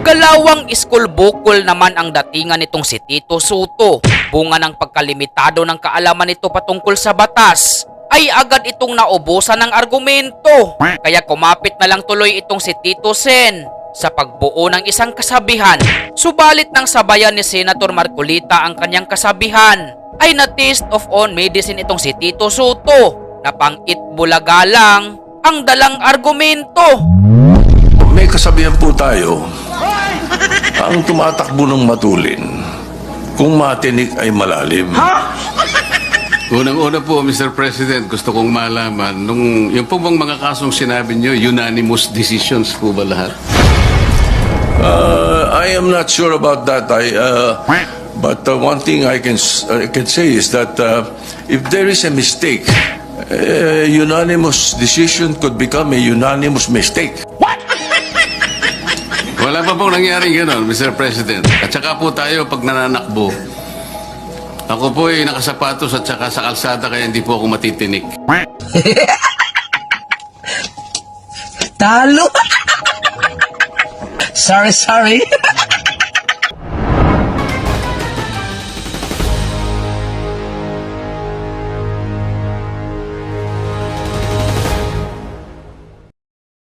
Magalawang school bukol naman ang datingan nitong si Tito Soto. Bunga ng pagkalimitado ng kaalaman nito patungkol sa batas, ay agad itong naubusan ng argumento. Kaya kumapit na lang tuloy itong si Tito Sen sa pagbuo ng isang kasabihan. Subalit nang sabayan ni Senator Marcolita ang kanyang kasabihan, ay na-taste of own medicine itong si Tito Soto na pang-itbulaga lang ang dalang argumento. May kasabihan po tayo, ang tumatakbo ng matulin, kung matinik ay malalim. Unang-una po, Mr. President, gusto kong malaman, yung po bang mga kasong sinabi nyo, unanimous decisions po ba lahat? I am not sure about that. But one thing I can say is that if there is a mistake, unanimous decision could become a unanimous mistake. Wala pa pong nangyaring gano'n, Mr. President. At saka po tayo, pag nananakbo, ako po ay nakasapatos at saka sa kalsada kaya hindi po ako matitinik. Talo. Sorry.